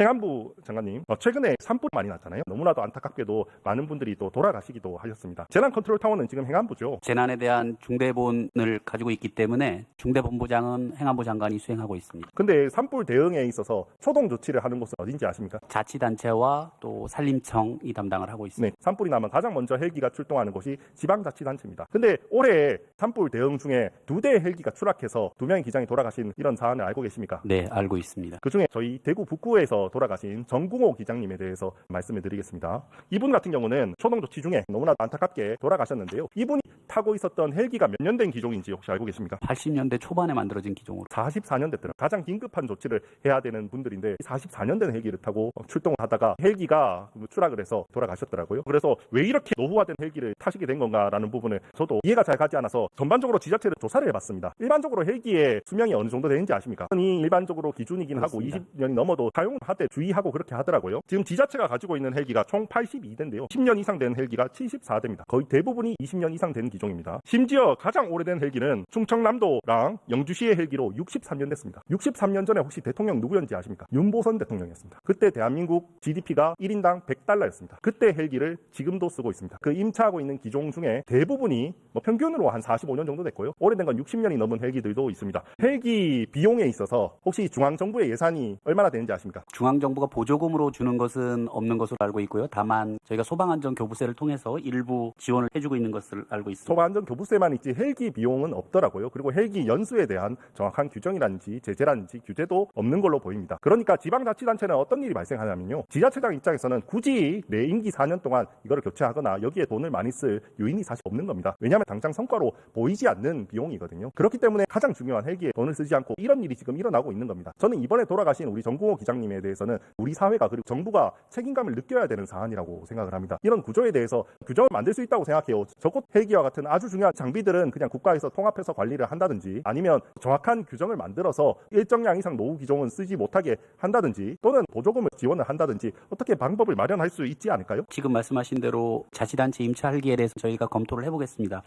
행안부 장관님, 최근에 산불 많이 났잖아요. 너무나도 안타깝게도 많은 분들이 또 돌아가시기도 하셨습니다. 재난컨트롤타워는 지금 행안부죠. 재난에 대한 중대본을 가지고 있기 때문에 중대본부장은 행안부 장관이 수행하고 있습니다. 근데 산불 대응에 있어서 초동 조치를 하는 곳은 어딘지 아십니까? 자치단체와 또 산림청이 담당을 하고 있습니다. 네, 산불이 나면 가장 먼저 헬기가 출동하는 곳이 지방자치단체입니다. 근데 올해 산불 대응 중에 2대 헬기가 추락해서 2명의 기장이 돌아가신 이런 사안을 알고 계십니까? 네, 알고 있습니다. 그중에 저희 대구 북구에서 돌아가신 정궁호 기장님에 대해서 말씀을 드리겠습니다. 이분 같은 경우는 초동 조치 중에 너무나 안타깝게 돌아가셨는데요. 이분이 타고 있었던 헬기가 몇 년 된 기종인지 혹시 알고 계십니까? 80년대 초반에 만들어진 기종으로 44년 됐더라. 가장 긴급한 조치를 해야 되는 분들인데 44년 된 헬기를 타고 출동을 하다가 헬기가 추락을 해서 돌아가셨더라고요. 그래서 왜 이렇게 노후화된 헬기를 타시게 된 건가라는 부분을 저도 이해가 잘 가지 않아서 전반적으로 지자체를 조사를 해봤습니다. 일반적으로 헬기의 수명이 어느 정도 되는지 아십니까? 이 일반적으로 기준이긴 그렇습니다. 하고 20년이 넘어도 사용을 할 때 주의하고 그렇게 하더라고요. 지금 지자체가 가지고 있는 헬기가 총 82대인데요. 10년 이상 된 헬기가 74대입니다. 거의 대부분이 20년 이상 된 기종입니다. 심지어 가장 오래된 헬기는 충청남도랑 영주시의 헬기로 63년 됐습니다. 63년 전에 혹시 대통령 누구였는지 아십니까? 윤보선 대통령이었습니다. 그때 대한민국 GDP가 1인당 $100였습니다. 그때 헬기를 지금도 쓰고 있습니다. 그 임차하고 있는 기종 중에 대부분이 평균으로 한 45년 정도 됐고요. 오래된 건 60년이 넘은 헬기들도 있습니다. 헬기 비용에 있어서 혹시 중앙정부의 예산이 얼마나 되는지 아십니까? 중앙정부가 보조금으로 주는 것은 없는 것으로 알고 있고요. 다만 저희가 소방안전교부세를 통해서 일부 지원을 해주고 있는 것을 알고 있습니다. 소방안전교부세만 있지 헬기 비용은 없더라고요. 그리고 헬기 연수에 대한 정확한 규정이라든지 제재라든지 규제도 없는 걸로 보입니다. 그러니까 지방자치단체는 어떤 일이 발생하냐면요. 지자체장 입장에서는 굳이 내 임기 4년 동안 이거를 교체하거나 여기에 돈을 많이 쓸 요인이 사실 없는 겁니다. 왜냐하면 당장 성과로 보이지 않는 비용이거든요. 그렇기 때문에 가장 중요한 헬기에 돈을 쓰지 않고 이런 일이 지금 일어나고 있는 겁니다. 저는 이번에 돌아가신 우리 정궁호 기장님에 대해서는 우리 사회가 그리고 정부가 책임감을 느껴야 되는 사안이라고 생각을 합니다. 이런 구조에 대해서 규정을 만들 수 있다고 생각해요. 적옷 헬기와 같은 아주 중요한 장비들은 그냥 국가에서 통합해서 관리를 한다든지 아니면 정확한 규정을 만들어서 일정량 이상 노후 기종은 쓰지 못하게 한다든지 또는 보조금을 지원을 한다든지 어떻게 방법을 마련할 수 있지 않을까요? 지금 말씀하신 대로 자치단체 임차 헬기에 대해서 저희가 검토를 해보겠습니다.